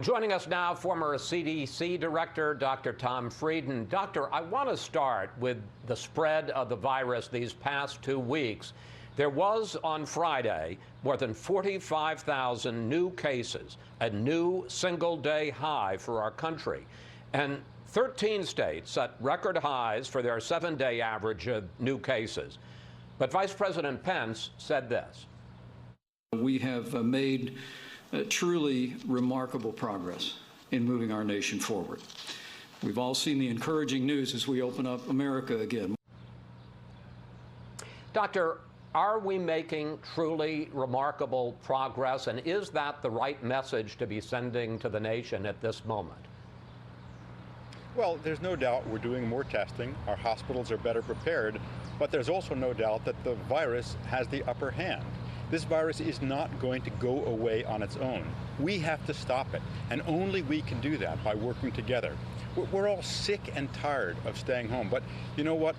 Joining us now, former CDC Director Dr. Tom Frieden. Doctor, I want to start with the spread of the virus these past 2 weeks. There was, on Friday, more than 45,000 new cases, a new single-day high for our country. And 13 states set record highs for their 7-day average of new cases. But Vice President Pence said this. We have made truly remarkable progress in moving our nation forward. We've all seen the encouraging news as we open up America again. Doctor, are we making truly remarkable progress, and is that the right message to be sending to the nation at this moment? Well, there's no doubt we're doing more testing, our hospitals are better prepared, but there's also no doubt that the virus has the upper hand. This virus is not going to go away on its own. We have to stop it, and only we can do that by working together. We're all sick and tired of staying home, but you know what?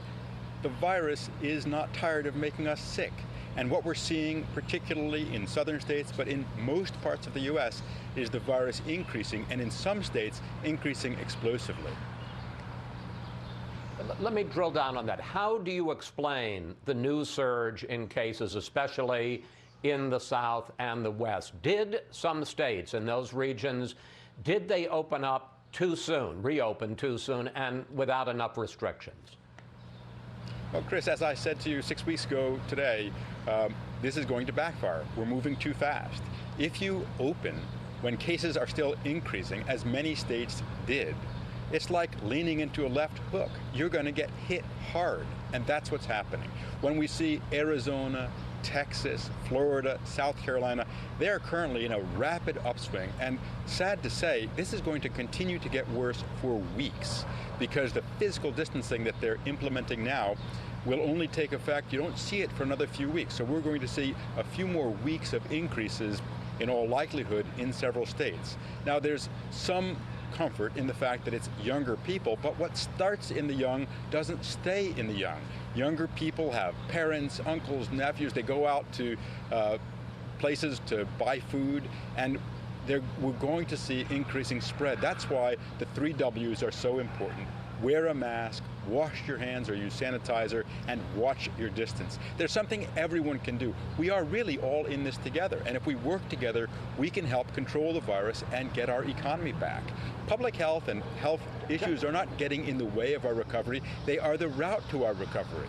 The virus is not tired of making us sick. And what we're seeing, particularly in southern states, but in most parts of the U.S., is the virus increasing, and in some states, increasing explosively. Let me drill down on that. How do you explain the new surge in cases, especially in the South and the West? Did some states in those regions, did they open up too soon, reopen too soon, and without enough restrictions? Well, Chris, as I said to you 6 weeks ago today, this is going to backfire. We're moving too fast. If you open when cases are still increasing, as many states did, it's like leaning into a left hook. You're going to get hit hard, and that's what's happening. When we see Arizona, Texas, Florida, South Carolina, they are currently in a rapid upswing, and sad to say, this is going to continue to get worse for weeks because the physical distancing that they're implementing now will only take effect, you don't see it for another few weeks. So we're going to see a few more weeks of increases in all likelihood in several states. Now there's some comfort in the fact that it's younger people, but what starts in the young doesn't stay in the young. Younger people have parents, uncles, nephews, they go out to places to buy food, and we're going to see increasing spread. That's why the 3 W's are so important. Wear a mask, wash your hands or use sanitizer, and watch your distance. There's something everyone can do. We are really all in this together, and if we work together, we can help control the virus and get our economy back. Public health and health issues are not getting in the way of our recovery. They are the route to our recovery.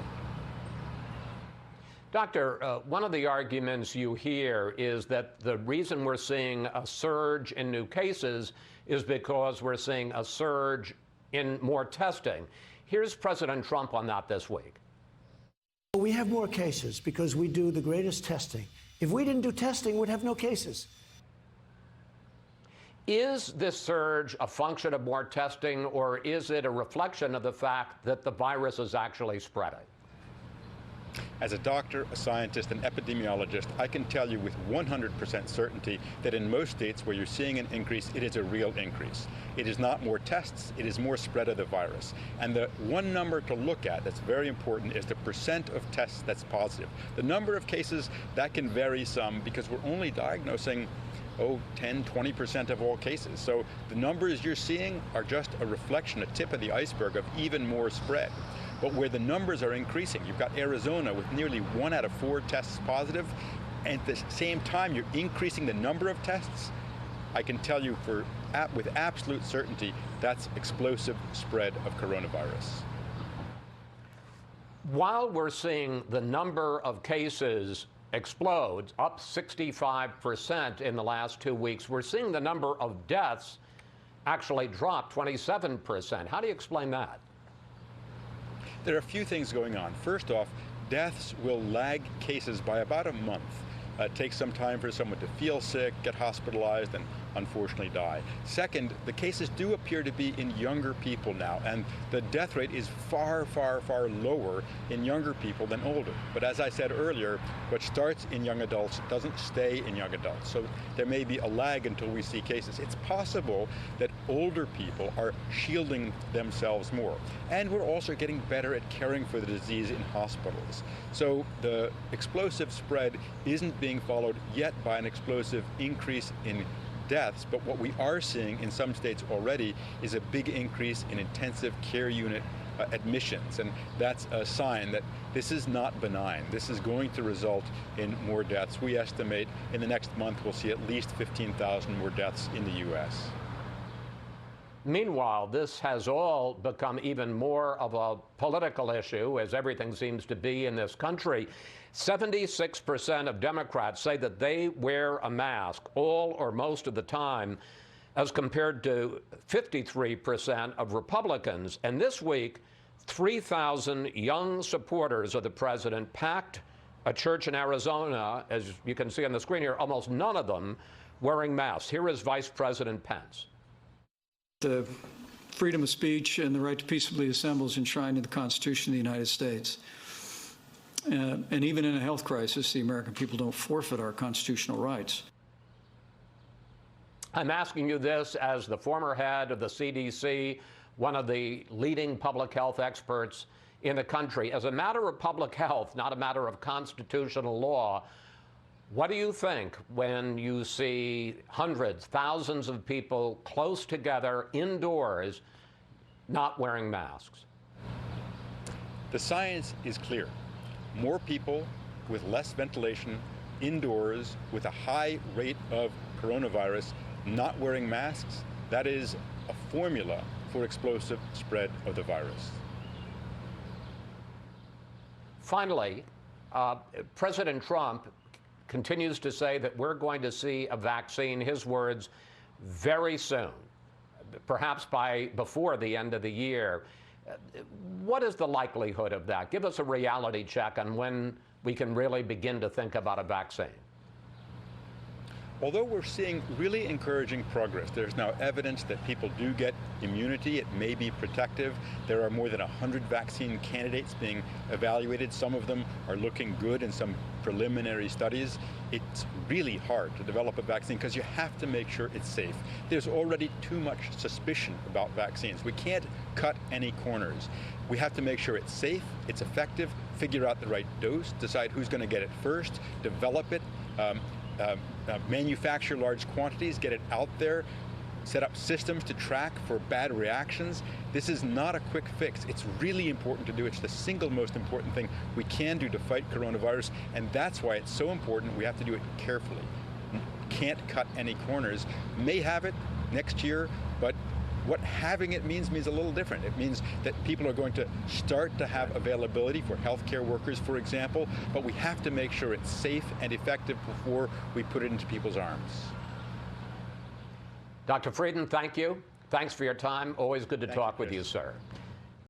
Doctor, one of the arguments you hear is that the reason we're seeing a surge in new cases is because we're seeing a surge in more testing. Here's President Trump on that this week. We have more cases because we do the greatest testing. If we didn't do testing, we'd have no cases. Is this surge a function of more testing, or is it a reflection of the fact that the virus is actually spreading? As a doctor, a scientist, an epidemiologist, I can tell you with 100% certainty that in most states where you're seeing an increase, it is a real increase. It is not more tests, it is more spread of the virus. And the one number to look at that's very important is the percent of tests that's positive. The number of cases, that can vary some because we're only diagnosing 10, 20% of all cases. So the numbers you're seeing are just a reflection, a tip of the iceberg of even more spread. But where the numbers are increasing, you've got Arizona with nearly 1 out of 4 tests positive, and at the same time you're increasing the number of tests, I can tell you with absolute certainty that's explosive spread of coronavirus. While we're seeing the number of cases explode, up 65% in the last 2 weeks, we're seeing the number of deaths actually drop 27%. How do you explain that? There are a few things going on. First off, deaths will lag cases by about a month. It takes some time for someone to feel sick, get hospitalized, and unfortunately die. Second, the cases do appear to be in younger people now, and the death rate is far, far, far lower in younger people than older. But as I said earlier, what starts in young adults doesn't stay in young adults. So there may be a lag until we see cases. It's possible that older people are shielding themselves more. And we're also getting better at caring for the disease in hospitals. So the explosive spread isn't being followed yet by an explosive increase in deaths, but what we are seeing in some states already is a big increase in intensive care unit admissions, and that's a sign that this is not benign. This is going to result in more deaths. We estimate in the next month we'll see at least 15,000 more deaths in the U.S. Meanwhile, this has all become even more of a political issue, as everything seems to be in this country. 76% of Democrats say that they wear a mask all or most of the time, as compared to 53% of Republicans. And this week, 3,000 young supporters of the president packed a church in Arizona, as you can see on the screen here, almost none of them wearing masks. Here is Vice President Pence. The freedom of speech and the right to peaceably assemble is enshrined in the Constitution of the United States. And even in a health crisis, the American people don't forfeit our constitutional rights. I'm asking you this as the former head of the CDC, one of the leading public health experts in the country. As a matter of public health, not a matter of constitutional law, what do you think when you see hundreds, thousands of people close together indoors not wearing masks? The science is clear. More people with less ventilation indoors with a high rate of coronavirus not wearing masks, that is a formula for explosive spread of the virus. Finally, President Trump continues to say that we're going to see a vaccine, his words, very soon, perhaps before the end of the year. What is the likelihood of that? Give us a reality check on when we can really begin to think about a vaccine. Although we're seeing really encouraging progress, there's now evidence that people do get immunity. It may be protective. There are more than 100 vaccine candidates being evaluated. Some of them are looking good in some preliminary studies. It's really hard to develop a vaccine because you have to make sure it's safe. There's already too much suspicion about vaccines. We can't cut any corners. We have to make sure it's safe, it's effective, figure out the right dose, decide who's going to get it first, develop it, manufacture large quantities, get it out there, set up systems to track for bad reactions. This is not a quick fix. It's really important to do. It's the single most important thing we can do to fight coronavirus, and that's why it's so important. We have to do it carefully. Can't cut any corners. May have it next year, but what having it means a little different. It means that people are going to start to have availability for healthcare workers, for example, but we have to make sure it's safe and effective before we put it into people's arms. Dr. Frieden, thank you. Thanks for your time. Always good to talk with you, sir.